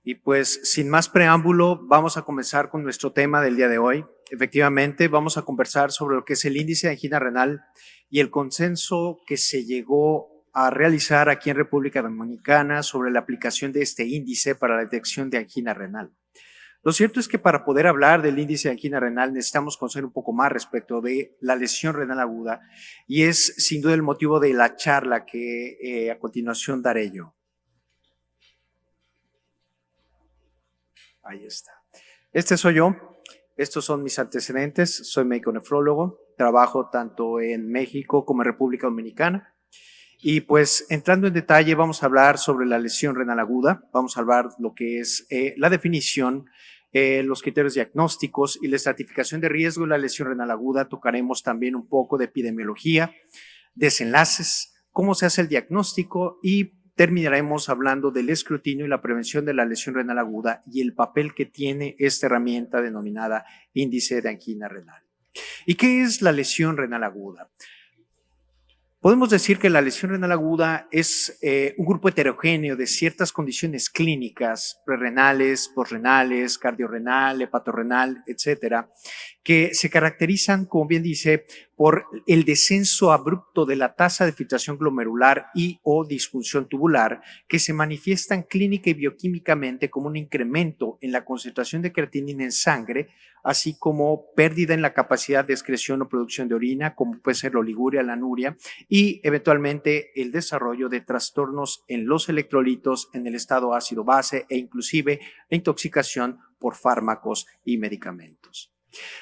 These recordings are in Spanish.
Y pues sin más preámbulo, vamos a comenzar con nuestro tema del día de hoy. Efectivamente, vamos a conversar sobre lo que es el índice de angina renal y el consenso que se llegó a realizar aquí en República Dominicana sobre la aplicación de este índice para la detección de angina renal. Lo cierto es que para poder hablar del índice de angina renal necesitamos conocer un poco más respecto de la lesión renal aguda y es sin duda el motivo de la charla que a continuación daré yo. Ahí está. Este soy yo. Estos son mis antecedentes. Soy médico nefrólogo. Trabajo tanto en México como en República Dominicana. Y pues entrando en detalle vamos a hablar sobre la lesión renal aguda. Vamos a hablar lo que es la definición, los criterios diagnósticos y la estratificación de riesgo de la lesión renal aguda. Tocaremos también un poco de epidemiología, desenlaces, cómo se hace el diagnóstico y terminaremos hablando del escrutinio y la prevención de la lesión renal aguda y el papel que tiene esta herramienta denominada índice de angina renal. ¿Y qué es la lesión renal aguda? Podemos decir que la lesión renal aguda es un grupo heterogéneo de ciertas condiciones clínicas, prerrenales, posrenales, cardiorrenal, hepatorrenal, etcétera, que se caracterizan, como bien dice, por el descenso abrupto de la tasa de filtración glomerular y o disfunción tubular, que se manifiestan clínica y bioquímicamente como un incremento en la concentración de creatinina en sangre, así como pérdida en la capacidad de excreción o producción de orina, como puede ser la oliguria, la anuria, y eventualmente el desarrollo de trastornos en los electrolitos, en el estado ácido-base e inclusive la intoxicación por fármacos y medicamentos.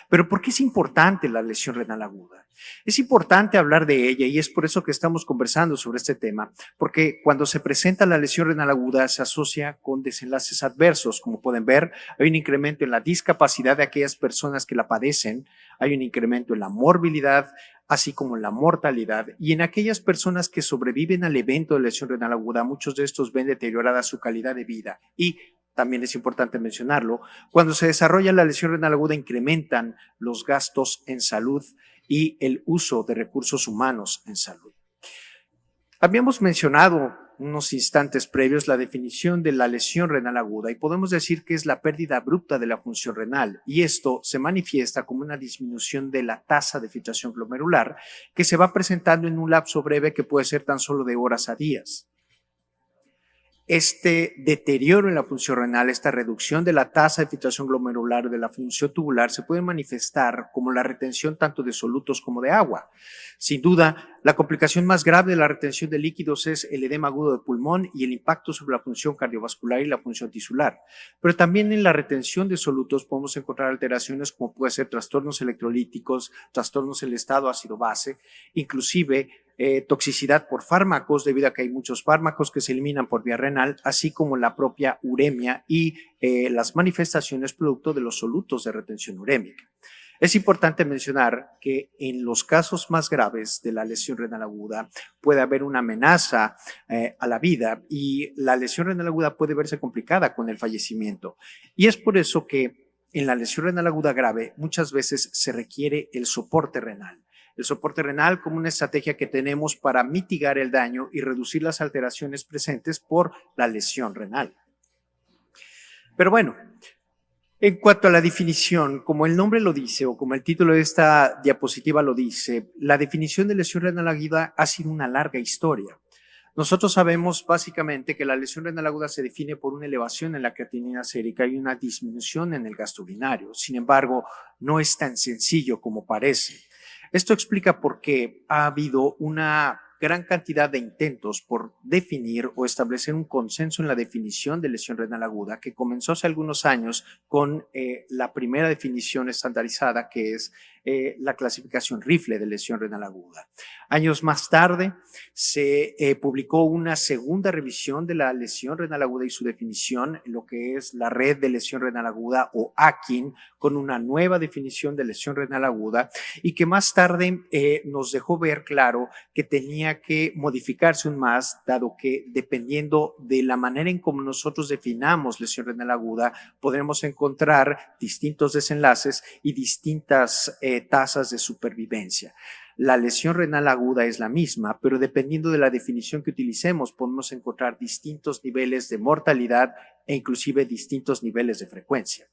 Pero ¿por qué es importante la lesión renal aguda? Es importante hablar de ella y es por eso que estamos conversando sobre este tema, porque cuando se presenta la lesión renal aguda se asocia con desenlaces adversos. Como pueden ver, hay un incremento en la discapacidad de aquellas personas que la padecen, hay un incremento en la morbilidad, así como en la mortalidad, y en aquellas personas que sobreviven al evento de lesión renal aguda, muchos de estos ven deteriorada su calidad de vida y también es importante mencionarlo, cuando se desarrolla la lesión renal aguda incrementan los gastos en salud y el uso de recursos humanos en salud. Habíamos mencionado unos instantes previos la definición de la lesión renal aguda y podemos decir que es la pérdida abrupta de la función renal y esto se manifiesta como una disminución de la tasa de filtración glomerular que se va presentando en un lapso breve que puede ser tan solo de horas a días. Este deterioro en la función renal, esta reducción de la tasa de filtración glomerular de la función tubular se puede manifestar como la retención tanto de solutos como de agua. Sin duda, la complicación más grave de la retención de líquidos es el edema agudo de pulmón y el impacto sobre la función cardiovascular y la función tisular. Pero también en la retención de solutos podemos encontrar alteraciones como puede ser trastornos electrolíticos, trastornos del estado ácido-base, inclusive toxicidad por fármacos, debido a que hay muchos fármacos que se eliminan por vía renal, así como la propia uremia y las manifestaciones producto de los solutos de retención urémica. Es importante mencionar que en los casos más graves de la lesión renal aguda puede haber una amenaza a la vida y la lesión renal aguda puede verse complicada con el fallecimiento. Y es por eso que en la lesión renal aguda grave muchas veces se requiere el soporte renal. El soporte renal como una estrategia que tenemos para mitigar el daño y reducir las alteraciones presentes por la lesión renal. Pero bueno, en cuanto a la definición, como el nombre lo dice o como el título de esta diapositiva lo dice, la definición de lesión renal aguda ha sido una larga historia. Nosotros sabemos básicamente que la lesión renal aguda se define por una elevación en la creatinina sérica y una disminución en el gasto urinario. Sin embargo, no es tan sencillo como parece. Esto explica por qué ha habido una gran cantidad de intentos por definir o establecer un consenso en la definición de lesión renal aguda que comenzó hace algunos años con la primera definición estandarizada que es la clasificación Rifle de lesión renal aguda. Años más tarde se publicó una segunda revisión de la lesión renal aguda y su definición, lo que es la red de lesión renal aguda o AKIN, con una nueva definición de lesión renal aguda y que más tarde nos dejó ver claro que tenía que modificarse aún más, dado que dependiendo de la manera en cómo nosotros definamos lesión renal aguda, podremos encontrar distintos desenlaces y distintas tasas de supervivencia. la lesión renal aguda es la misma, pero dependiendo de la definición que utilicemos, podemos encontrar distintos niveles de mortalidad e inclusive distintos niveles de frecuencia.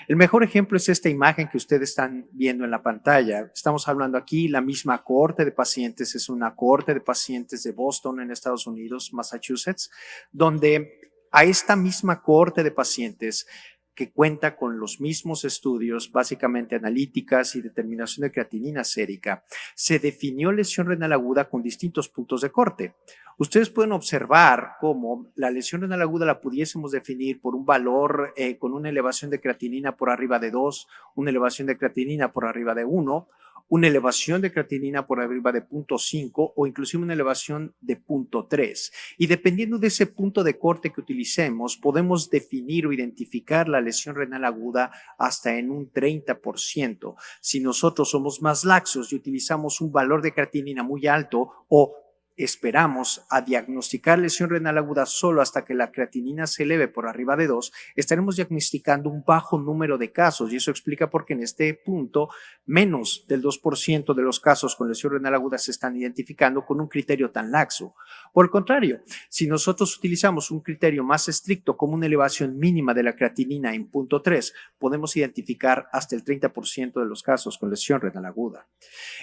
El mejor ejemplo es esta imagen que ustedes están viendo en la pantalla. Estamos hablando aquí, la misma cohorte de pacientes, es una cohorte de pacientes de Boston en Estados Unidos, Massachusetts, donde a esta misma cohorte de pacientes que cuenta con los mismos estudios, básicamente analíticas y determinación de creatinina sérica, se definió lesión renal aguda con distintos puntos de corte. Ustedes pueden observar cómo la lesión renal aguda la pudiésemos definir por un valor con una elevación de creatinina por arriba de 2, una elevación de creatinina por arriba de 1, una elevación de creatinina por arriba de 0.5 o inclusive una elevación de 0.3. Y dependiendo de ese punto de corte que utilicemos, podemos definir o identificar la lesión renal aguda hasta en un 30%. Si nosotros somos más laxos y utilizamos un valor de creatinina muy alto o esperamos a diagnosticar lesión renal aguda solo hasta que la creatinina se eleve por arriba de 2, estaremos diagnosticando un bajo número de casos y eso explica por qué en este punto menos del 2% de los casos con lesión renal aguda se están identificando con un criterio tan laxo. Por el contrario, si nosotros utilizamos un criterio más estricto como una elevación mínima de la creatinina en 0.3, podemos identificar hasta el 30% de los casos con lesión renal aguda.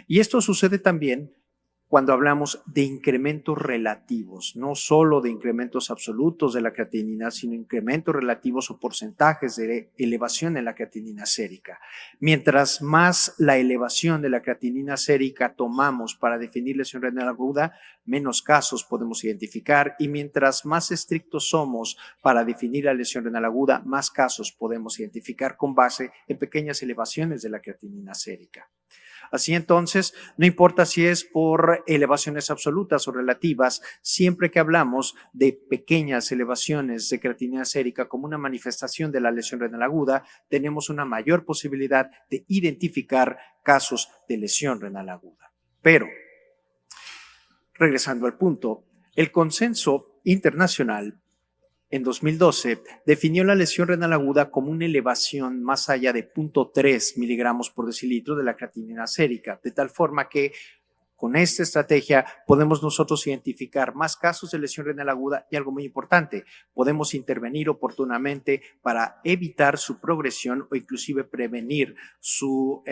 Y esto sucede también cuando hablamos de incrementos relativos, no solo de incrementos absolutos de la creatinina, sino incrementos relativos o porcentajes de elevación en la creatinina sérica. Mientras más la elevación de la creatinina sérica tomamos para definir lesión renal aguda, menos casos podemos identificar y mientras más estrictos somos para definir la lesión renal aguda, más casos podemos identificar con base en pequeñas elevaciones de la creatinina sérica. Así entonces, no importa si es por elevaciones absolutas o relativas, siempre que hablamos de pequeñas elevaciones de creatinina sérica como una manifestación de la lesión renal aguda, tenemos una mayor posibilidad de identificar casos de lesión renal aguda. Pero, regresando al punto, el consenso internacional en 2012 definió la lesión renal aguda como una elevación más allá de 0.3 miligramos por decilitro de la creatinina sérica, de tal forma que con esta estrategia podemos nosotros identificar más casos de lesión renal aguda y algo muy importante, podemos intervenir oportunamente para evitar su progresión o inclusive prevenir su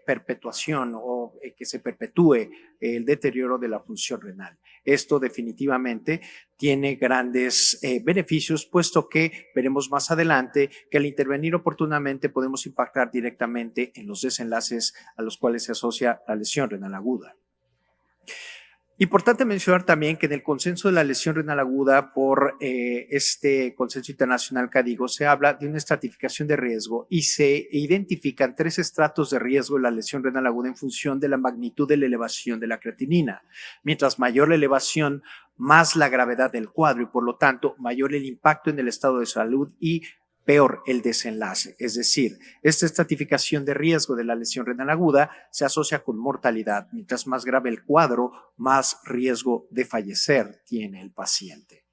perpetuación o que se perpetúe el deterioro de la función renal. Esto definitivamente tiene grandes beneficios, puesto que veremos más adelante que al intervenir oportunamente podemos impactar directamente en los desenlaces a los cuales se asocia la lesión renal aguda. Importante mencionar también que en el consenso de la lesión renal aguda por este consenso internacional CADIGO se habla de una estratificación de riesgo y se identifican 3 estratos de riesgo de la lesión renal aguda en función de la magnitud de la elevación de la creatinina. Mientras mayor la elevación, más la gravedad del cuadro y por lo tanto mayor el impacto en el estado de salud y peor el desenlace. Es decir, esta estratificación de riesgo de la lesión renal aguda se asocia con mortalidad. Mientras más grave el cuadro, más riesgo de fallecer tiene el paciente.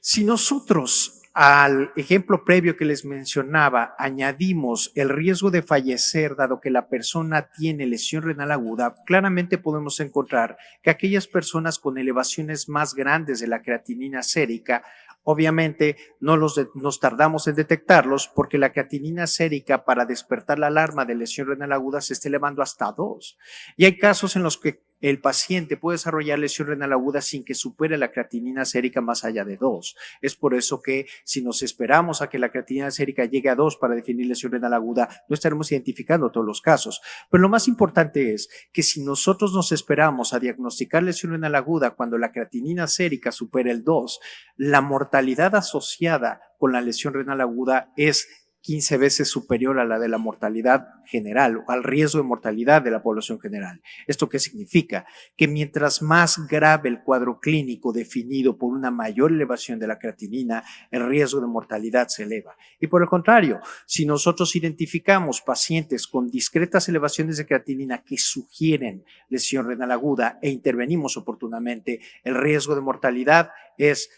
Si nosotros al ejemplo previo que les mencionaba añadimos el riesgo de fallecer dado que la persona tiene lesión renal aguda, claramente podemos encontrar que aquellas personas con elevaciones más grandes de la creatinina sérica obviamente nos tardamos en detectarlos porque la creatinina sérica para despertar la alarma de lesión renal aguda se está elevando hasta 2. Y hay casos en los que el paciente puede desarrollar lesión renal aguda sin que supere la creatinina sérica más allá de 2. Es por eso que si nos esperamos a que la creatinina sérica llegue a 2 para definir lesión renal aguda, no estaremos identificando todos los casos. Pero lo más importante es que si nosotros nos esperamos a diagnosticar lesión renal aguda cuando la creatinina sérica supera el 2, la mortalidad asociada con la lesión renal aguda es 15 veces superior a la de la mortalidad general o al riesgo de mortalidad de la población general. ¿Esto qué significa? Que mientras más grave el cuadro clínico definido por una mayor elevación de la creatinina, el riesgo de mortalidad se eleva. Y por el contrario, si nosotros identificamos pacientes con discretas elevaciones de creatinina que sugieren lesión renal aguda e intervenimos oportunamente, el riesgo de mortalidad es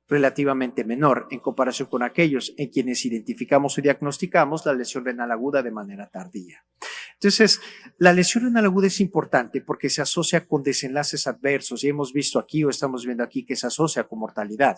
relativamente menor en comparación con aquellos en quienes identificamos o diagnosticamos la lesión renal aguda de manera tardía. Entonces, la lesión renal aguda es importante porque se asocia con desenlaces adversos y hemos visto aquí o estamos viendo aquí que se asocia con mortalidad.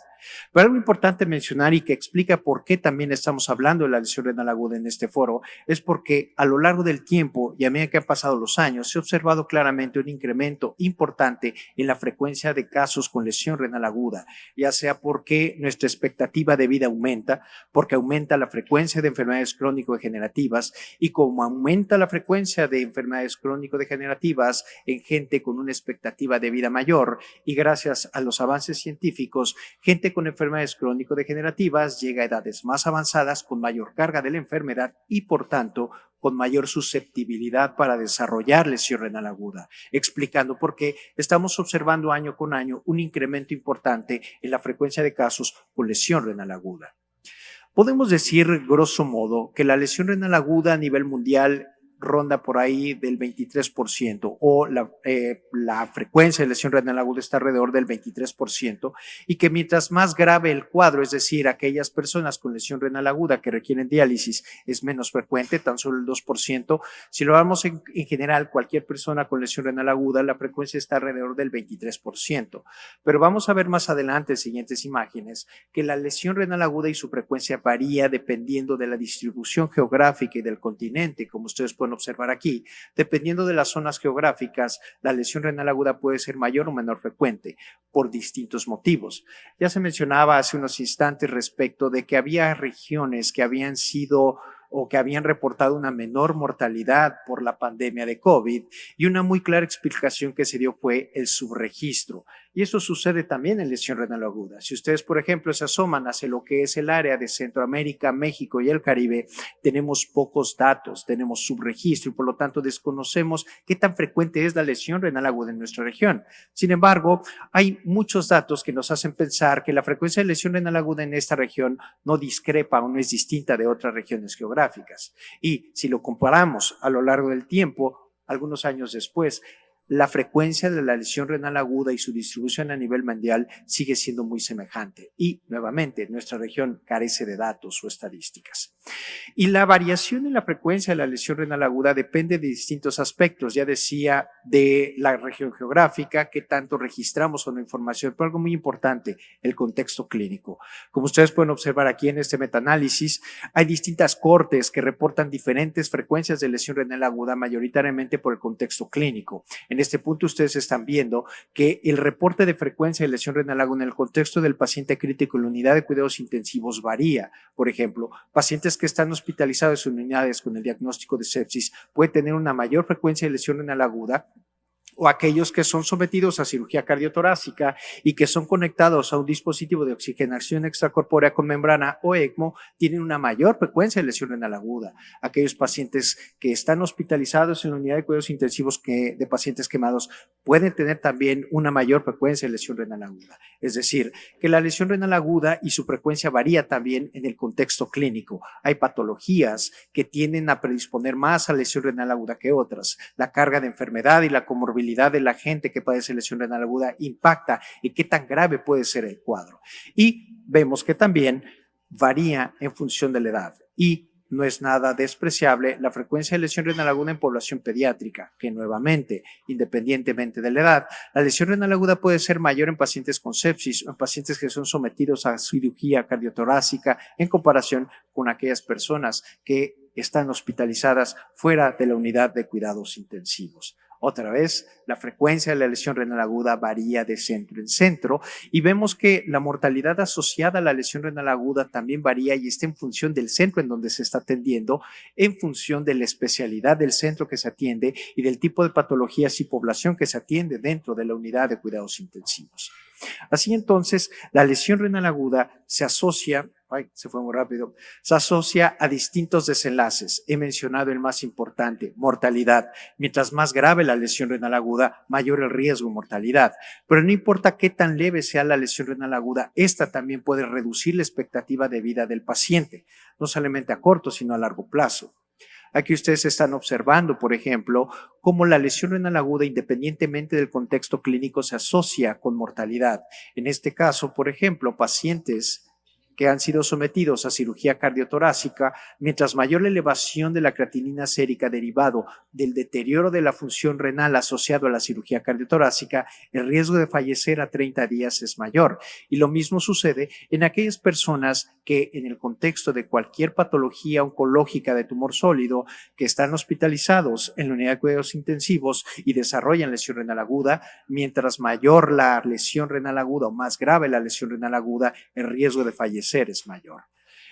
Pero algo importante mencionar y que explica por qué también estamos hablando de la lesión renal aguda en este foro es porque a lo largo del tiempo y a medida que han pasado los años se ha observado claramente un incremento importante en la frecuencia de casos con lesión renal aguda, ya sea porque nuestra expectativa de vida aumenta, porque aumenta la frecuencia de enfermedades crónico-degenerativas y como aumenta la frecuencia de enfermedades crónico-degenerativas en gente con una expectativa de vida mayor y gracias a los avances científicos, gente con enfermedades crónico-degenerativas llega a edades más avanzadas con mayor carga de la enfermedad y por tanto con mayor susceptibilidad para desarrollar lesión renal aguda, explicando por qué estamos observando año con año un incremento importante en la frecuencia de casos con lesión renal aguda. Podemos decir, grosso modo, que la lesión renal aguda a nivel mundial ronda por ahí del 23% o la frecuencia de lesión renal aguda está alrededor del 23% y que mientras más grave el cuadro, es decir, aquellas personas con lesión renal aguda que requieren diálisis es menos frecuente, tan solo el 2%. Si lo vemos en general, cualquier persona con lesión renal aguda, la frecuencia está alrededor del 23%. Pero vamos a ver más adelante en siguientes imágenes que la lesión renal aguda y su frecuencia varía dependiendo de la distribución geográfica y del continente, como ustedes pueden observar aquí. Dependiendo de las zonas geográficas, la lesión renal aguda puede ser mayor o menor frecuente por distintos motivos. Ya se mencionaba hace unos instantes respecto de que había regiones que habían sido o que habían reportado una menor mortalidad por la pandemia de COVID y una muy clara explicación que se dio fue el subregistro. Y eso sucede también en lesión renal aguda. Si ustedes, por ejemplo, se asoman hacia lo que es el área de Centroamérica, México y el Caribe, tenemos pocos datos, tenemos subregistro y por lo tanto desconocemos qué tan frecuente es la lesión renal aguda en nuestra región. Sin embargo, hay muchos datos que nos hacen pensar que la frecuencia de lesión renal aguda en esta región no discrepa o no es distinta de otras regiones geográficas. Y si lo comparamos a lo largo del tiempo, algunos años después, la frecuencia de la lesión renal aguda y su distribución a nivel mundial sigue siendo muy semejante. Y, nuevamente, nuestra región carece de datos o estadísticas. Y la variación en la frecuencia de la lesión renal aguda depende de distintos aspectos. Ya decía, de la región geográfica, qué tanto registramos o no información, pero algo muy importante, el contexto clínico. Como ustedes pueden observar aquí en este metaanálisis, hay distintas cortes que reportan diferentes frecuencias de lesión renal aguda, mayoritariamente por el contexto clínico. En este punto ustedes están viendo que el reporte de frecuencia de lesión renal aguda en el contexto del paciente crítico en la unidad de cuidados intensivos varía. Por ejemplo, pacientes que están hospitalizados en unidades con el diagnóstico de sepsis pueden tener una mayor frecuencia de lesión renal aguda, o aquellos que son sometidos a cirugía cardiotorácica y que son conectados a un dispositivo de oxigenación extracorpórea con membrana o ECMO tienen una mayor frecuencia de lesión renal aguda. Aquellos pacientes que están hospitalizados en la unidad de cuidados intensivos de pacientes quemados pueden tener también una mayor frecuencia de lesión renal aguda. Es decir, que la lesión renal aguda y su frecuencia varía también en el contexto clínico. Hay patologías que tienden a predisponer más a lesión renal aguda que otras. La carga de enfermedad y la comorbilidad de la gente que padece lesión renal aguda impacta en qué tan grave puede ser el cuadro. Y vemos que también varía en función de la edad y no es nada despreciable la frecuencia de lesión renal aguda en población pediátrica, que nuevamente, independientemente de la edad, la lesión renal aguda puede ser mayor en pacientes con sepsis o en pacientes que son sometidos a cirugía cardiotorácica en comparación con aquellas personas que están hospitalizadas fuera de la unidad de cuidados intensivos. Otra vez, la frecuencia de la lesión renal aguda varía de centro en centro y vemos que la mortalidad asociada a la lesión renal aguda también varía y está en función del centro en donde se está atendiendo, en función de la especialidad del centro que se atiende y del tipo de patologías y población que se atiende dentro de la unidad de cuidados intensivos. Así entonces, la lesión renal aguda se asocia a distintos desenlaces. He mencionado el más importante, mortalidad. Mientras más grave la lesión renal aguda, mayor el riesgo de mortalidad. Pero no importa qué tan leve sea la lesión renal aguda, esta también puede reducir la expectativa de vida del paciente, no solamente a corto, sino a largo plazo. Aquí ustedes están observando, por ejemplo, cómo la lesión renal aguda, independientemente del contexto clínico, se asocia con mortalidad. En este caso, por ejemplo, pacientes que han sido sometidos a cirugía cardiotorácica, mientras mayor la elevación de la creatinina sérica derivado del deterioro de la función renal asociado a la cirugía cardiotorácica, el riesgo de fallecer a 30 días es mayor. Y lo mismo sucede en aquellas personas que en el contexto de cualquier patología oncológica de tumor sólido, que están hospitalizados en la unidad de cuidados intensivos y desarrollan lesión renal aguda, mientras mayor la lesión renal aguda o más grave la lesión renal aguda, el riesgo de fallecer es mayor.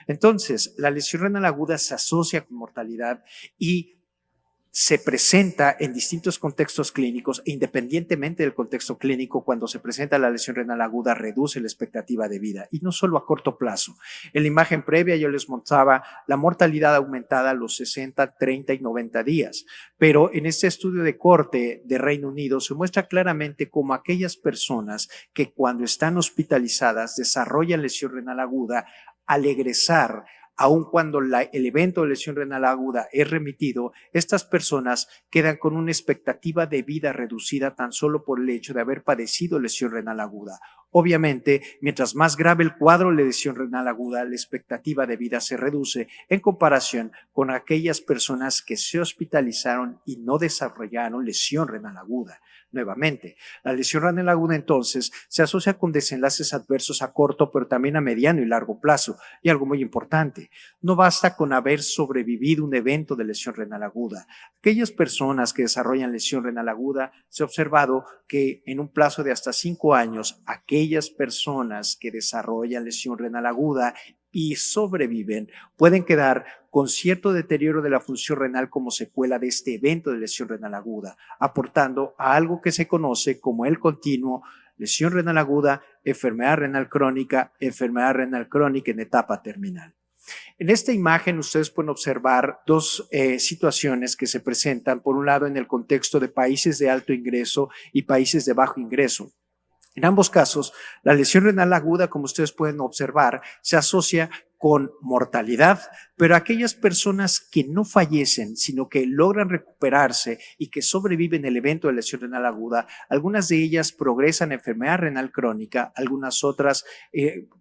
Entonces, la lesión renal aguda se asocia con mortalidad y se presenta en distintos contextos clínicos e independientemente del contexto clínico, cuando se presenta la lesión renal aguda reduce la expectativa de vida y no solo a corto plazo. En la imagen previa yo les mostraba la mortalidad aumentada a los 60, 30 y 90 días, pero en este estudio de corte de Reino Unido se muestra claramente cómo aquellas personas que cuando están hospitalizadas desarrollan lesión renal aguda, al egresar, aun cuando el evento de lesión renal aguda es remitido, estas personas quedan con una expectativa de vida reducida tan solo por el hecho de haber padecido lesión renal aguda. Obviamente, mientras más grave el cuadro de lesión renal aguda, la expectativa de vida se reduce en comparación con aquellas personas que se hospitalizaron y no desarrollaron lesión renal aguda. Nuevamente, la lesión renal aguda entonces se asocia con desenlaces adversos a corto, pero también a mediano y largo plazo. Y algo muy importante, no basta con haber sobrevivido un evento de lesión renal aguda. Aquellas personas que desarrollan lesión renal aguda, se ha observado que en un plazo de hasta 5 años, aquellas personas que desarrollan lesión renal aguda y sobreviven pueden quedar con cierto deterioro de la función renal como secuela de este evento de lesión renal aguda, aportando a algo que se conoce como el continuo lesión renal aguda, enfermedad renal crónica en etapa terminal. En esta imagen ustedes pueden observar dos situaciones que se presentan, por un lado en el contexto de países de alto ingreso y países de bajo ingreso. En ambos casos, la lesión renal aguda, como ustedes pueden observar, se asocia con mortalidad, pero aquellas personas que no fallecen, sino que logran recuperarse y que sobreviven el evento de lesión renal aguda, algunas de ellas progresan a enfermedad renal crónica, algunas otras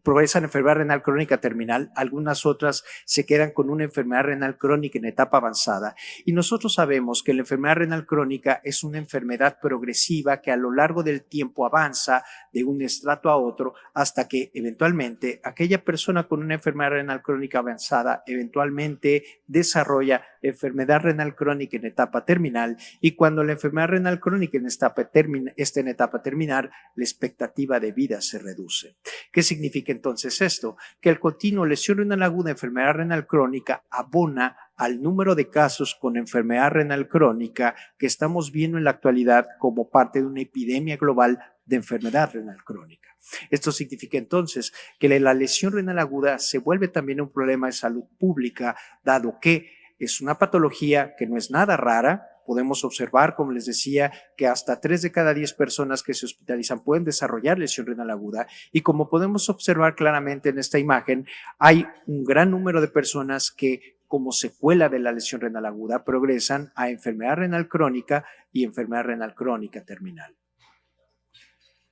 progresan a enfermedad renal crónica terminal, algunas otras se quedan con una enfermedad renal crónica en etapa avanzada. Y nosotros sabemos que la enfermedad renal crónica es una enfermedad progresiva que a lo largo del tiempo avanza de un estrato a otro hasta que eventualmente aquella persona con una enfermedad renal crónica avanzada eventualmente desarrolla enfermedad renal crónica en etapa terminal, y cuando la enfermedad renal crónica está en etapa terminal, la expectativa de vida se reduce. ¿Qué significa entonces esto? Que el continuo lesión renal aguda, enfermedad renal crónica, abona al número de casos con enfermedad renal crónica que estamos viendo en la actualidad como parte de una epidemia global de enfermedad renal crónica. Esto significa entonces que la lesión renal aguda se vuelve también un problema de salud pública, dado que es una patología que no es nada rara. Podemos observar, como les decía, que hasta 3 de cada 10 personas que se hospitalizan pueden desarrollar lesión renal aguda, y como podemos observar claramente en esta imagen, hay un gran número de personas que como secuela de la lesión renal aguda progresan a enfermedad renal crónica y enfermedad renal crónica terminal.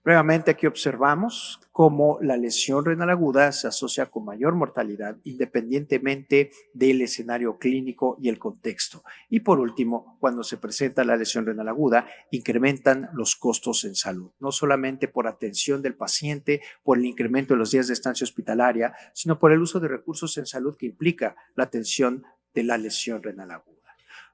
Nuevamente aquí observamos cómo la lesión renal aguda se asocia con mayor mortalidad independientemente del escenario clínico y el contexto. Y por último, cuando se presenta la lesión renal aguda, incrementan los costos en salud, no solamente por atención del paciente, por el incremento de los días de estancia hospitalaria, sino por el uso de recursos en salud que implica la atención de la lesión renal aguda.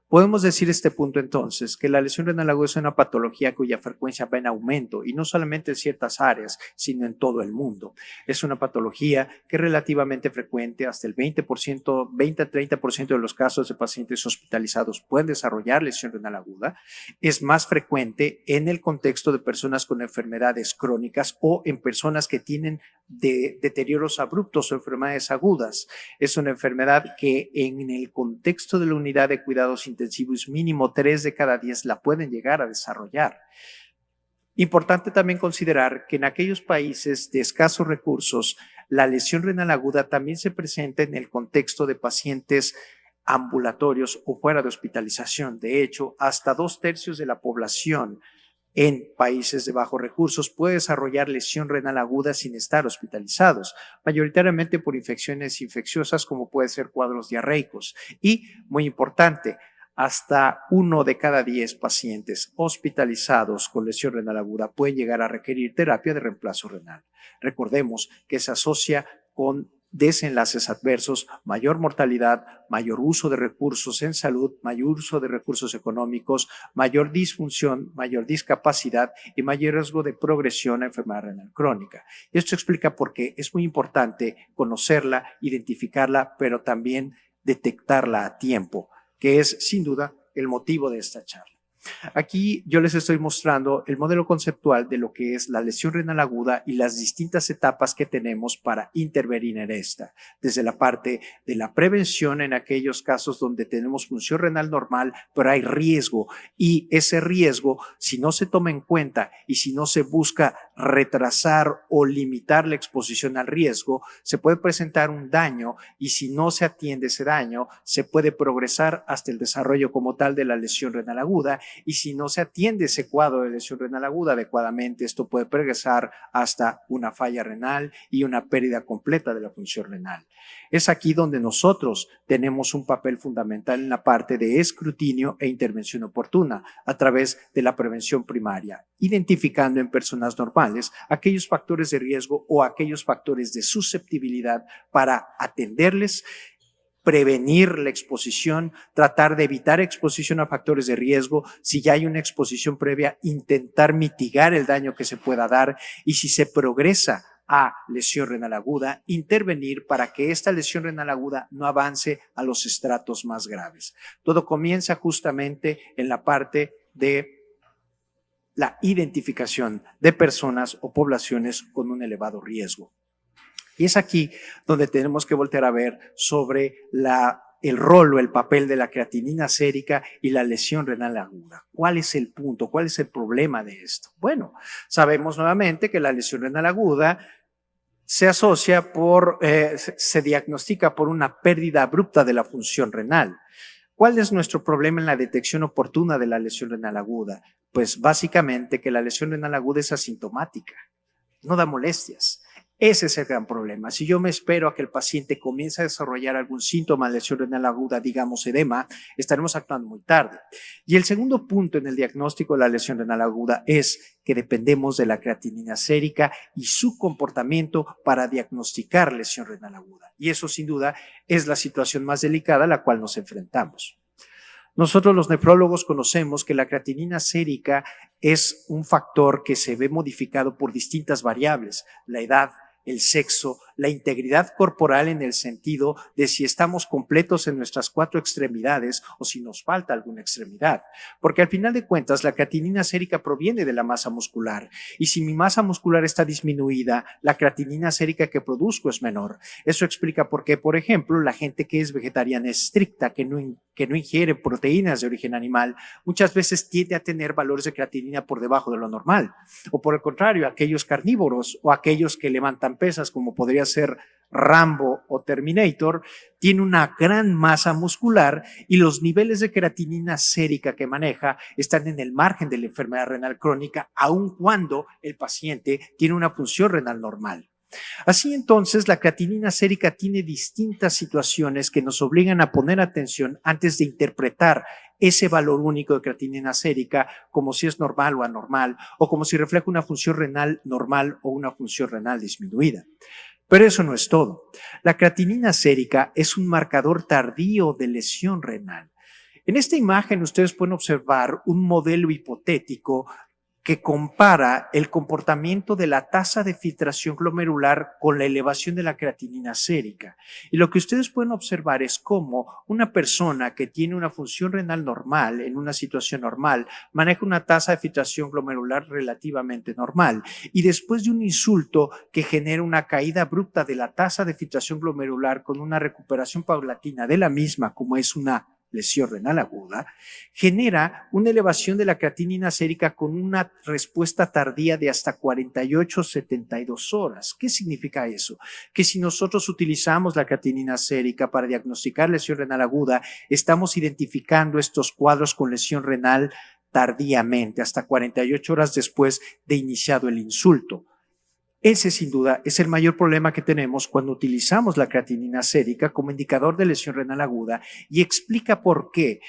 Podemos decir este punto entonces que la lesión renal aguda es una patología cuya frecuencia va en aumento, y no solamente en ciertas áreas, sino en todo el mundo. Es una patología que es relativamente frecuente, hasta el 20% a 30% de los casos de pacientes hospitalizados pueden desarrollar lesión renal aguda. Es más frecuente en el contexto de personas con enfermedades crónicas o en personas que tienen deterioros abruptos o enfermedades agudas. Es una enfermedad que en el contexto de la unidad de cuidados intensivos mínimo 3 de cada 10 la pueden llegar a desarrollar. Importante también considerar que en aquellos países de escasos recursos, la lesión renal aguda también se presenta en el contexto de pacientes ambulatorios o fuera de hospitalización. De hecho, hasta 2/3 de la población en países de bajos recursos puede desarrollar lesión renal aguda sin estar hospitalizados, mayoritariamente por infecciones infecciosas como puede ser cuadros diarreicos. Y, muy importante, hasta 1 de cada 10 pacientes hospitalizados con lesión renal aguda pueden llegar a requerir terapia de reemplazo renal. Recordemos que se asocia con desenlaces adversos, mayor mortalidad, mayor uso de recursos en salud, mayor uso de recursos económicos, mayor disfunción, mayor discapacidad y mayor riesgo de progresión a enfermedad renal crónica. Y esto explica por qué es muy importante conocerla, identificarla, pero también detectarla a tiempo, que es sin duda el motivo de esta charla. Aquí yo les estoy mostrando el modelo conceptual de lo que es la lesión renal aguda y las distintas etapas que tenemos para intervenir en esta, desde la parte de la prevención en aquellos casos donde tenemos función renal normal, pero hay riesgo, y ese riesgo, si no se toma en cuenta y si no se busca retrasar o limitar la exposición al riesgo, se puede presentar un daño, y si no se atiende ese daño, se puede progresar hasta el desarrollo como tal de la lesión renal aguda. Y si no se atiende ese cuadro de lesión renal aguda adecuadamente, esto puede progresar hasta una falla renal y una pérdida completa de la función renal. Es aquí donde nosotros tenemos un papel fundamental en la parte de escrutinio e intervención oportuna a través de la prevención primaria, identificando en personas normales aquellos factores de riesgo o aquellos factores de susceptibilidad para atenderles, prevenir la exposición, tratar de evitar exposición a factores de riesgo, si ya hay una exposición previa, intentar mitigar el daño que se pueda dar, y si se progresa a lesión renal aguda, intervenir para que esta lesión renal aguda no avance a los estratos más graves. Todo comienza justamente en la parte de la identificación de personas o poblaciones con un elevado riesgo. Y es aquí donde tenemos que voltear a ver sobre el rol o el papel de la creatinina sérica y la lesión renal aguda. ¿Cuál es el punto? ¿Cuál es el problema de esto? Bueno, sabemos nuevamente que la lesión renal aguda se asocia se diagnostica por una pérdida abrupta de la función renal. ¿Cuál es nuestro problema en la detección oportuna de la lesión renal aguda? Pues básicamente que la lesión renal aguda es asintomática, no da molestias. Ese es el gran problema. Si yo me espero a que el paciente comience a desarrollar algún síntoma de lesión renal aguda, digamos edema, estaremos actuando muy tarde. Y el segundo punto en el diagnóstico de la lesión renal aguda es que dependemos de la creatinina sérica y su comportamiento para diagnosticar lesión renal aguda. Y eso sin duda es la situación más delicada a la cual nos enfrentamos. Nosotros los nefrólogos conocemos que la creatinina sérica es un factor que se ve modificado por distintas variables, la edad, el sexo, la integridad corporal en el sentido de si estamos completos en nuestras 4 extremidades o si nos falta alguna extremidad. Porque al final de cuentas la creatinina sérica proviene de la masa muscular, y si mi masa muscular está disminuida, la creatinina sérica que produzco es menor. Eso explica por qué, por ejemplo, la gente que es vegetariana estricta, que no ingiere proteínas de origen animal, muchas veces tiende a tener valores de creatinina por debajo de lo normal. O por el contrario, aquellos carnívoros o aquellos que levantan pesas, como podría ser Rambo o Terminator, tiene una gran masa muscular y los niveles de creatinina sérica que maneja están en el margen de la enfermedad renal crónica, aun cuando el paciente tiene una función renal normal. Así entonces, la creatinina sérica tiene distintas situaciones que nos obligan a poner atención antes de interpretar ese valor único de creatinina sérica como si es normal o anormal, o como si refleja una función renal normal o una función renal disminuida. Pero eso no es todo. La creatinina sérica es un marcador tardío de lesión renal. En esta imagen ustedes pueden observar un modelo hipotético que compara el comportamiento de la tasa de filtración glomerular con la elevación de la creatinina sérica. Y lo que ustedes pueden observar es cómo una persona que tiene una función renal normal, en una situación normal, maneja una tasa de filtración glomerular relativamente normal. Y después de un insulto que genera una caída abrupta de la tasa de filtración glomerular con una recuperación paulatina de la misma, como es una lesión renal aguda, genera una elevación de la creatinina sérica con una respuesta tardía de hasta 48-72 horas. ¿Qué significa eso? Que si nosotros utilizamos la creatinina sérica para diagnosticar lesión renal aguda, estamos identificando estos cuadros con lesión renal tardíamente, hasta 48 horas después de iniciado el insulto. Ese sin duda es el mayor problema que tenemos cuando utilizamos la creatinina sérica como indicador de lesión renal aguda, y explica por qué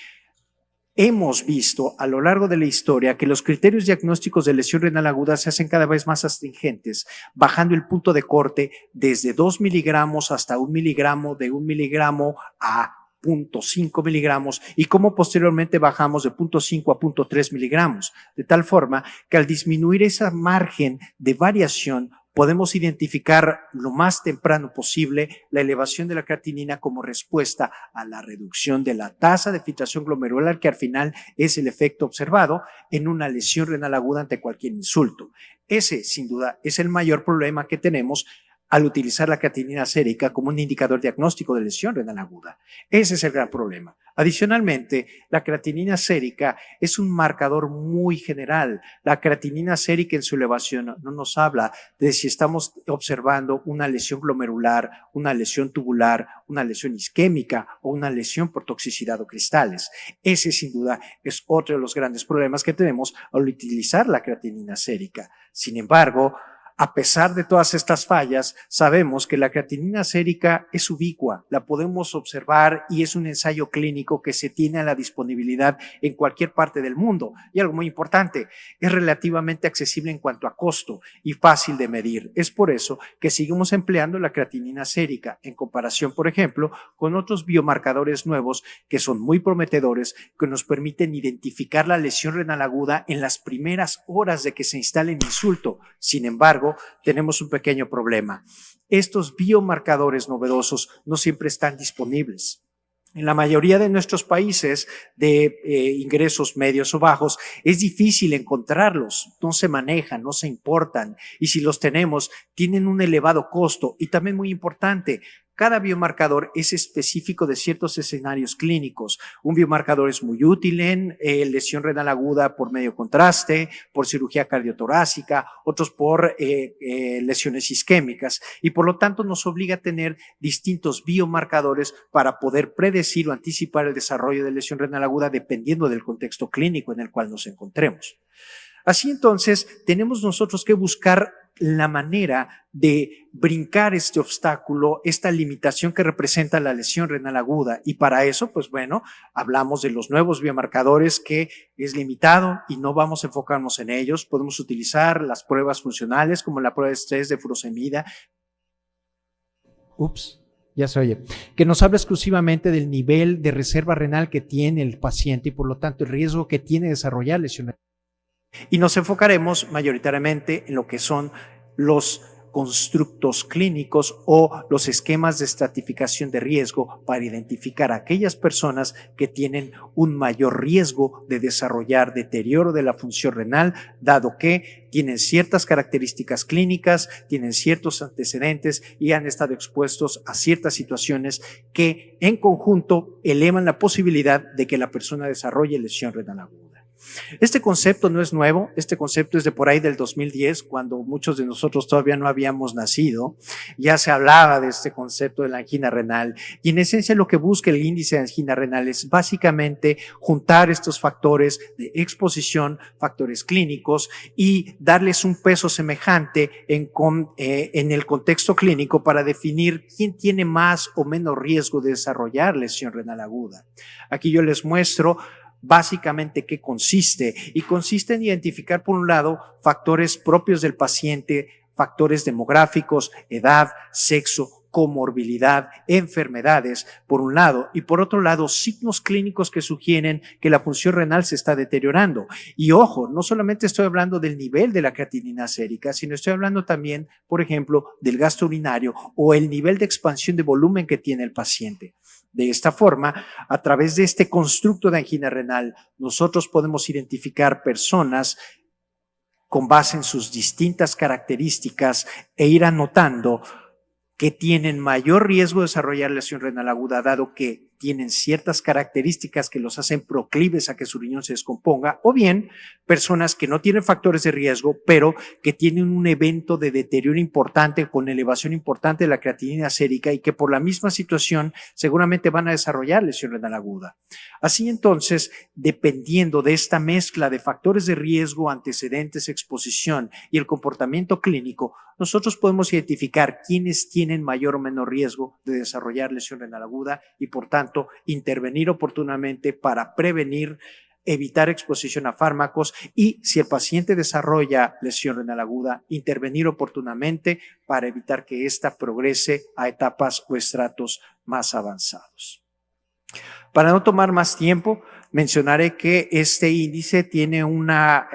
Hemos visto a lo largo de la historia que los criterios diagnósticos de lesión renal aguda se hacen cada vez más astringentes, bajando el punto de corte desde 2 miligramos hasta 1 miligramo, de 1 miligramo a 0.5 miligramos y cómo posteriormente bajamos de 0.5 a 0.3 miligramos, de tal forma que al disminuir esa margen de variación podemos identificar lo más temprano posible la elevación de la creatinina como respuesta a la reducción de la tasa de filtración glomerular, que al final es el efecto observado en una lesión renal aguda ante cualquier insulto. Ese, sin duda, es el mayor problema que tenemos al utilizar la creatinina sérica como un indicador diagnóstico de lesión renal aguda. Ese es el gran problema. Adicionalmente, la creatinina sérica es un marcador muy general. La creatinina sérica en su elevación no nos habla de si estamos observando una lesión glomerular, una lesión tubular, una lesión isquémica o una lesión por toxicidad o cristales. Ese, sin duda, es otro de los grandes problemas que tenemos al utilizar la creatinina sérica. Sin embargo, a pesar de todas estas fallas, sabemos que la creatinina sérica es ubicua, la podemos observar y es un ensayo clínico que se tiene a la disponibilidad en cualquier parte del mundo. Y algo muy importante, es relativamente accesible en cuanto a costo y fácil de medir. Es por eso que seguimos empleando la creatinina sérica en comparación, por ejemplo, con otros biomarcadores nuevos que son muy prometedores, que nos permiten identificar la lesión renal aguda en las primeras horas de que se instale el insulto. Sin embargo, tenemos un pequeño problema. Estos biomarcadores novedosos no siempre están disponibles. En la mayoría de nuestros países de ingresos medios o bajos es difícil encontrarlos, no se manejan, no se importan y si los tenemos tienen un elevado costo y también muy importante, cada biomarcador es específico de ciertos escenarios clínicos. Un biomarcador es muy útil en lesión renal aguda por medio contraste, por cirugía cardiotorácica, otros por lesiones isquémicas y por lo tanto nos obliga a tener distintos biomarcadores para poder predecir o anticipar el desarrollo de lesión renal aguda dependiendo del contexto clínico en el cual nos encontremos. Así entonces, tenemos nosotros que buscar la manera de brincar este obstáculo, esta limitación que representa la lesión renal aguda. Y para eso, pues bueno, hablamos de los nuevos biomarcadores que es limitado y no vamos a enfocarnos en ellos. Podemos utilizar las pruebas funcionales como la prueba de estrés de furosemida. Ya se oye, que nos habla exclusivamente del nivel de reserva renal que tiene el paciente y por lo tanto el riesgo que tiene de desarrollar lesión renal. Y nos enfocaremos mayoritariamente en lo que son los constructos clínicos o los esquemas de estratificación de riesgo para identificar a aquellas personas que tienen un mayor riesgo de desarrollar deterioro de la función renal, dado que tienen ciertas características clínicas, tienen ciertos antecedentes y han estado expuestos a ciertas situaciones que en conjunto elevan la posibilidad de que la persona desarrolle lesión renal aguda. Este concepto no es nuevo, este concepto es de por ahí del 2010, cuando muchos de nosotros todavía no habíamos nacido, ya se hablaba de este concepto de la angina renal y en esencia lo que busca el índice de angina renal es básicamente juntar estos factores de exposición, factores clínicos y darles un peso semejante en el contexto clínico para definir quién tiene más o menos riesgo de desarrollar lesión renal aguda. Aquí yo les muestro básicamente qué consiste y consiste en identificar por un lado factores propios del paciente, factores demográficos, edad, sexo, comorbilidad, enfermedades, por un lado, y por otro lado, signos clínicos que sugieren que la función renal se está deteriorando. Y ojo, no solamente estoy hablando del nivel de la creatinina sérica, sino estoy hablando también, por ejemplo, del gasto urinario o el nivel de expansión de volumen que tiene el paciente. De esta forma, a través de este constructo de angina renal, nosotros podemos identificar personas con base en sus distintas características e ir anotando que tienen mayor riesgo de desarrollar lesión renal aguda, dado que tienen ciertas características que los hacen proclives a que su riñón se descomponga, o bien personas que no tienen factores de riesgo, pero que tienen un evento de deterioro importante con elevación importante de la creatinina sérica y que por la misma situación seguramente van a desarrollar lesión renal aguda. Así entonces, dependiendo de esta mezcla de factores de riesgo, antecedentes, exposición y el comportamiento clínico, nosotros podemos identificar quiénes tienen mayor o menor riesgo de desarrollar lesión renal aguda y por tanto tanto, intervenir oportunamente para prevenir, evitar exposición a fármacos y si el paciente desarrolla lesión renal aguda, intervenir oportunamente para evitar que ésta progrese a etapas o estratos más avanzados. Para no tomar más tiempo, mencionaré que este índice tiene una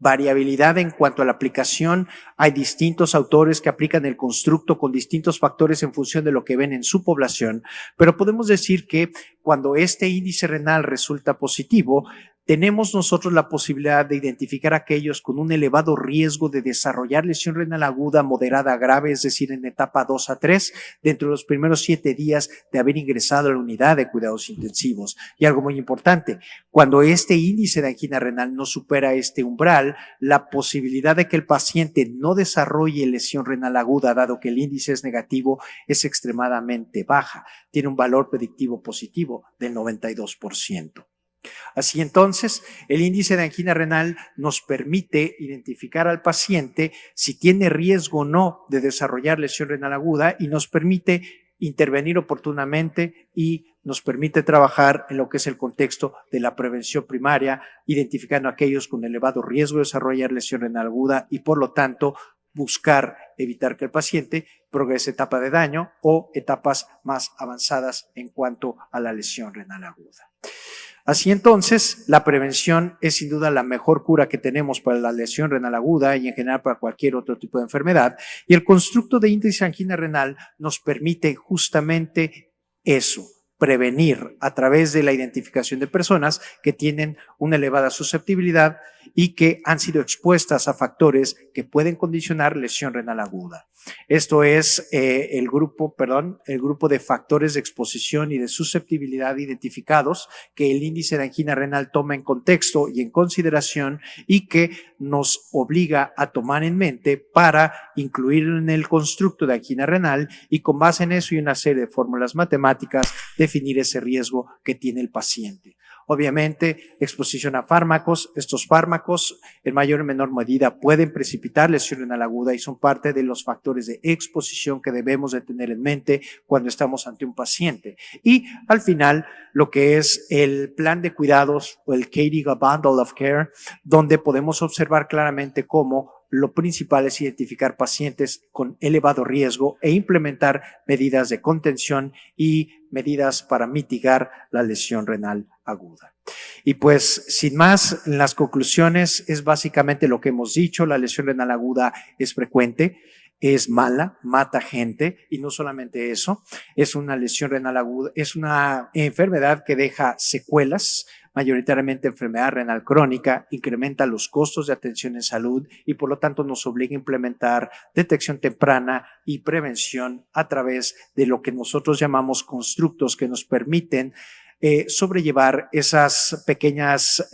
variabilidad en cuanto a la aplicación. Hay distintos autores que aplican el constructo con distintos factores en función de lo que ven en su población, pero podemos decir que cuando este índice renal resulta positivo, tenemos nosotros la posibilidad de identificar a aquellos con un elevado riesgo de desarrollar lesión renal aguda, moderada, grave, es decir, en etapa 2 a 3, dentro de los primeros 7 días de haber ingresado a la unidad de cuidados intensivos. Y algo muy importante, cuando este índice de angina renal no supera este umbral, la posibilidad de que el paciente no desarrolle lesión renal aguda, dado que el índice es negativo, es extremadamente baja. Tiene un valor predictivo positivo del 92%. Así entonces, el índice de angina renal nos permite identificar al paciente si tiene riesgo o no de desarrollar lesión renal aguda y nos permite intervenir oportunamente y nos permite trabajar en lo que es el contexto de la prevención primaria, identificando a aquellos con elevado riesgo de desarrollar lesión renal aguda y por lo tanto buscar evitar que el paciente progrese etapa de daño o etapas más avanzadas en cuanto a la lesión renal aguda. Así entonces, la prevención es sin duda la mejor cura que tenemos para la lesión renal aguda y en general para cualquier otro tipo de enfermedad. Y el constructo de índice de angina renal nos permite justamente eso, prevenir a través de la identificación de personas que tienen una elevada susceptibilidad y que han sido expuestas a factores que pueden condicionar lesión renal aguda. Esto es el grupo de factores de exposición y de susceptibilidad identificados que el índice de angina renal toma en contexto y en consideración y que nos obliga a tomar en mente para incluir en el constructo de angina renal y con base en eso y una serie de fórmulas matemáticas definir ese riesgo que tiene el paciente. Obviamente, exposición a fármacos. Estos fármacos, en mayor o menor medida, pueden precipitar lesión renal aguda y son parte de los factores de exposición que debemos de tener en mente cuando estamos ante un paciente. Y al final, lo que es el plan de cuidados o el KDIGA Bundle of Care, donde podemos observar claramente cómo lo principal es identificar pacientes con elevado riesgo e implementar medidas de contención y medidas para mitigar la lesión renal aguda. Y pues, sin más, en las conclusiones es básicamente lo que hemos dicho. La lesión renal aguda es frecuente, es mala, mata gente y no solamente eso, es una lesión renal aguda, es una enfermedad que deja secuelas, mayoritariamente enfermedad renal crónica, incrementa los costos de atención en salud y por lo tanto nos obliga a implementar detección temprana y prevención a través de lo que nosotros llamamos constructos que nos permiten sobrellevar esas pequeñas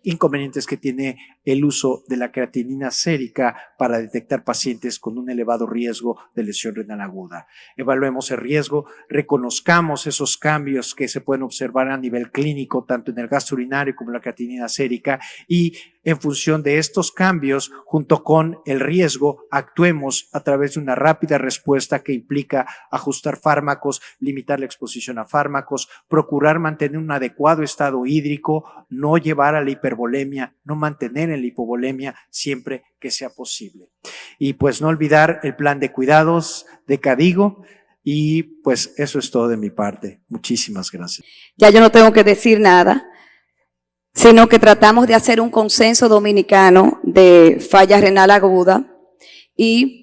inconvenientes que tiene el uso de la creatinina sérica para detectar pacientes con un elevado riesgo de lesión renal aguda. Evaluemos el riesgo, reconozcamos esos cambios que se pueden observar a nivel clínico, tanto en el gasto urinario como en la creatinina sérica, y en función de estos cambios, junto con el riesgo, actuemos a través de una rápida respuesta que implica ajustar fármacos, limitar la exposición a fármacos, procurar mantener un adecuado estado hídrico, no llevar a la hipervolemia, no mantener en la hipovolemia siempre que sea posible. Y pues no olvidar el plan de cuidados de KDIGO y pues eso es todo de mi parte. Muchísimas gracias. Ya yo no tengo que decir nada, sino que tratamos de hacer un consenso dominicano de falla renal aguda y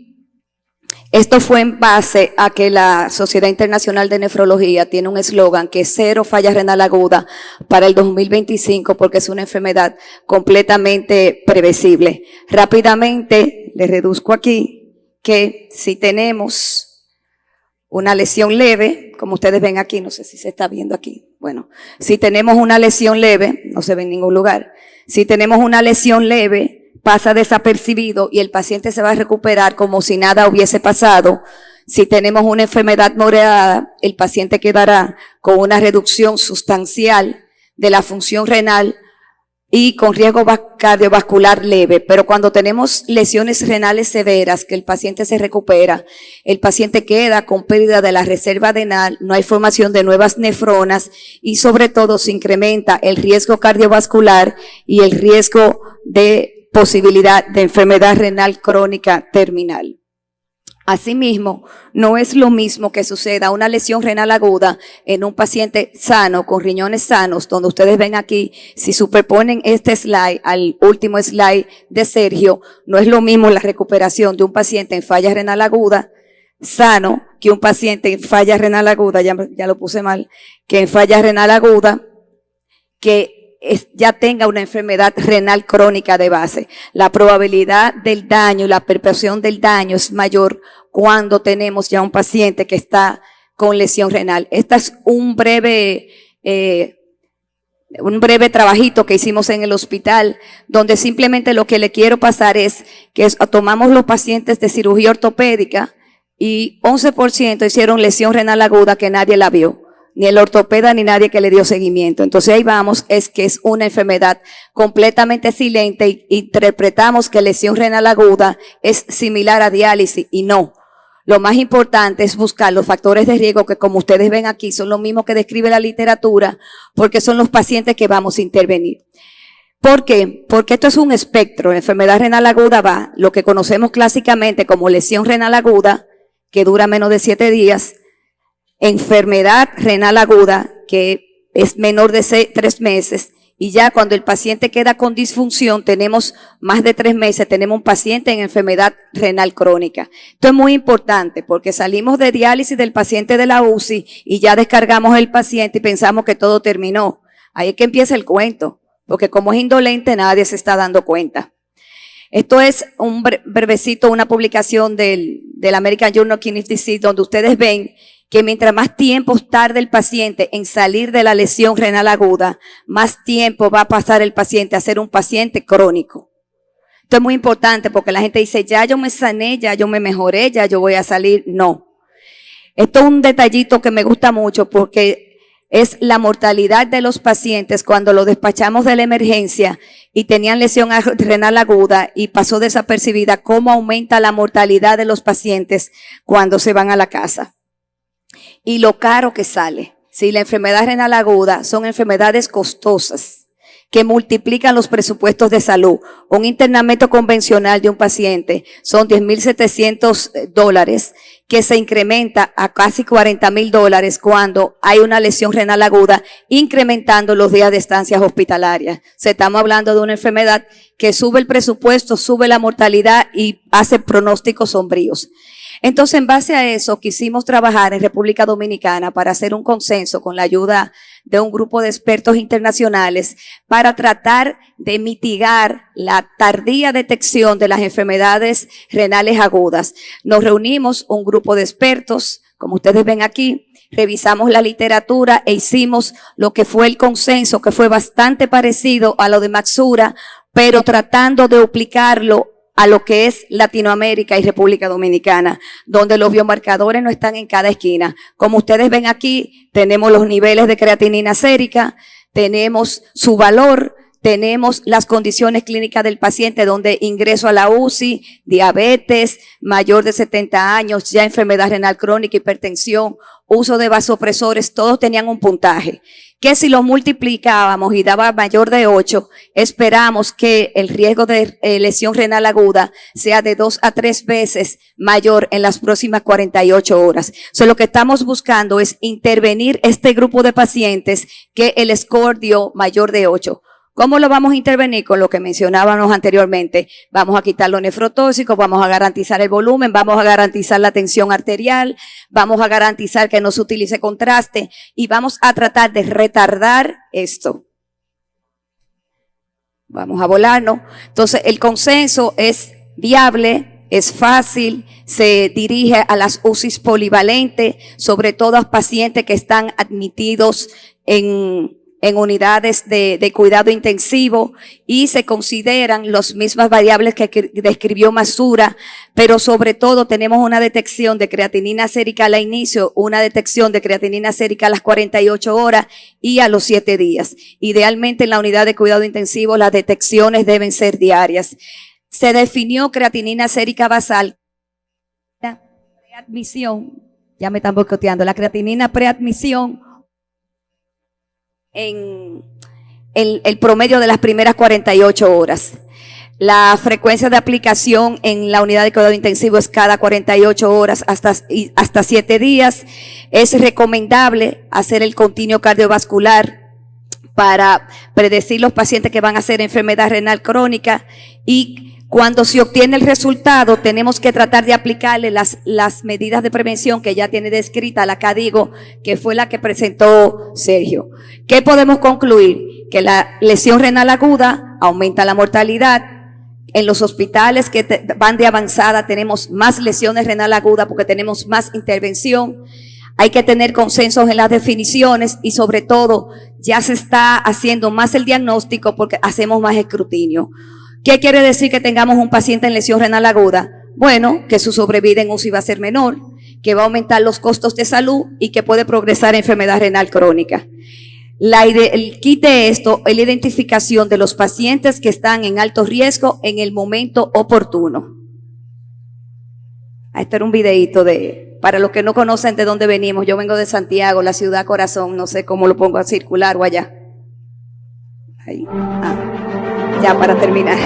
esto fue en base a que la Sociedad Internacional de Nefrología tiene un eslogan que es 0 falla renal aguda para el 2025 porque es una enfermedad completamente previsible. Rápidamente le reduzco aquí que si tenemos una lesión leve, como ustedes ven aquí, no sé si se está viendo aquí, bueno, si tenemos una lesión leve, no se ve en ningún lugar, si tenemos una lesión leve, pasa desapercibido y el paciente se va a recuperar como si nada hubiese pasado. Si tenemos una enfermedad moderada, el paciente quedará con una reducción sustancial de la función renal y con riesgo cardiovascular leve, pero cuando tenemos lesiones renales severas, que el paciente se recupera, el paciente queda con pérdida de la reserva adrenal, no hay formación de nuevas nefronas y sobre todo se incrementa el riesgo cardiovascular y el riesgo de posibilidad de enfermedad renal crónica terminal. Asimismo, no es lo mismo que suceda una lesión renal aguda en un paciente sano, con riñones sanos, donde ustedes ven aquí, si superponen este slide al último slide de Sergio, no es lo mismo la recuperación de un paciente en falla renal aguda sano que un paciente en falla renal aguda, ya lo puse mal, que en falla renal aguda, que ya tenga una enfermedad renal crónica de base. La probabilidad del daño, la perpetuación del daño es mayor cuando tenemos ya un paciente que está con lesión renal. Este es un breve trabajito que hicimos en el hospital, donde simplemente lo que le quiero pasar es que tomamos los pacientes de cirugía ortopédica y 11% hicieron lesión renal aguda que nadie la vio, ni el ortopeda ni nadie que le dio seguimiento. Entonces ahí vamos, es que es una enfermedad completamente silente y interpretamos que lesión renal aguda es similar a diálisis y no. Lo más importante es buscar los factores de riesgo que, como ustedes ven aquí, son los mismos que describe la literatura, porque son los pacientes que vamos a intervenir. ¿Por qué? Porque esto es un espectro. La enfermedad renal aguda va, lo que conocemos clásicamente como lesión renal aguda, que dura menos de 7 días, enfermedad renal aguda, que es menor de 3 meses, y ya cuando el paciente queda con disfunción, tenemos más de 3 meses, tenemos un paciente en enfermedad renal crónica. Esto es muy importante porque salimos de diálisis del paciente de la UCI y ya descargamos el paciente y pensamos que todo terminó. Ahí es que empieza el cuento, porque como es indolente nadie se está dando cuenta. Esto es un brevecito, una publicación del American Journal of Kidney Disease, donde ustedes ven que mientras más tiempo tarde el paciente en salir de la lesión renal aguda, más tiempo va a pasar el paciente a ser un paciente crónico. Esto es muy importante porque la gente dice, ya yo me sané, ya yo me mejoré, ya yo voy a salir. No. Esto es un detallito que me gusta mucho porque es la mortalidad de los pacientes cuando los despachamos de la emergencia y tenían lesión renal aguda y pasó desapercibida, cómo aumenta la mortalidad de los pacientes cuando se van a la casa. Y lo caro que sale. Si la enfermedad renal aguda son enfermedades costosas que multiplican los presupuestos de salud. Un internamiento convencional de un paciente son $10,700 que se incrementa a casi $40,000 cuando hay una lesión renal aguda, incrementando los días de estancias hospitalarias. Estamos hablando de una enfermedad que sube el presupuesto, sube la mortalidad y hace pronósticos sombríos. Entonces, en base a eso, quisimos trabajar en República Dominicana para hacer un consenso con la ayuda de un grupo de expertos internacionales para tratar de mitigar la tardía detección de las enfermedades renales agudas. Nos reunimos un grupo de expertos, como ustedes ven aquí, revisamos la literatura e hicimos lo que fue el consenso, que fue bastante parecido a lo de Maxura, pero tratando de aplicarlo a lo que es Latinoamérica y República Dominicana, donde los biomarcadores no están en cada esquina. Como ustedes ven aquí, tenemos los niveles de creatinina sérica, tenemos su valor, tenemos las condiciones clínicas del paciente, donde ingreso a la UCI, diabetes, mayor de 70 años, ya enfermedad renal crónica, hipertensión, uso de vasopresores, todos tenían un puntaje. Que si los multiplicábamos y daba mayor de 8, esperamos que el riesgo de lesión renal aguda sea de 2 a 3 veces mayor en las próximas 48 horas. Lo que estamos buscando es intervenir este grupo de pacientes que el score dio mayor de 8. ¿Cómo lo vamos a intervenir? Con lo que mencionábamos anteriormente. Vamos a quitar los nefrotóxicos, vamos a garantizar el volumen, vamos a garantizar la tensión arterial, vamos a garantizar que no se utilice contraste y vamos a tratar de retardar esto. Vamos a volarnos. Entonces, el consenso es viable, es fácil, se dirige a las UCIs polivalentes, sobre todo a pacientes que están admitidos en en unidades de cuidado intensivo y se consideran las mismas variables que describió Masura, pero sobre todo tenemos una detección de creatinina sérica al inicio, una detección de creatinina sérica a las 48 horas y a los 7 días. Idealmente en la unidad de cuidado intensivo las detecciones deben ser diarias. Se definió creatinina sérica basal, preadmisión, ya me están boicoteando, la creatinina preadmisión en el promedio de las primeras 48 horas. La frecuencia de aplicación en la unidad de cuidado intensivo es cada 48 horas hasta 7 días. Es recomendable hacer el continuo cardiovascular para predecir los pacientes que van a hacer enfermedad renal crónica, y cuando se obtiene el resultado tenemos que tratar de aplicarle las medidas de prevención que ya tiene descrita la CADIGO, que fue la que presentó Sergio. ¿Qué podemos concluir? Que la lesión renal aguda aumenta la mortalidad. En los hospitales que van de avanzada tenemos más lesiones renal aguda porque tenemos más intervención. Hay que tener consensos en las definiciones y sobre todo ya se está haciendo más el diagnóstico porque hacemos más escrutinio. ¿Qué quiere decir que tengamos un paciente en lesión renal aguda? Bueno, que su sobrevida en UCI va a ser menor, que va a aumentar los costos de salud y que puede progresar a enfermedad renal crónica. El kit de esto es la identificación de los pacientes que están en alto riesgo en el momento oportuno. Este era un videíto para los que no conocen de dónde venimos. Yo vengo de Santiago, la ciudad corazón, no sé cómo lo pongo a circular o allá. Ahí. Ya para terminar.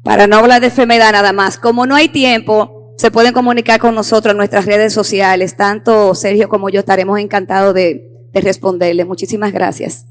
Para no hablar de enfermedad nada más, como no hay tiempo, se pueden comunicar con nosotros en nuestras redes sociales. Tanto Sergio como yo estaremos encantados de responderles. Muchísimas gracias.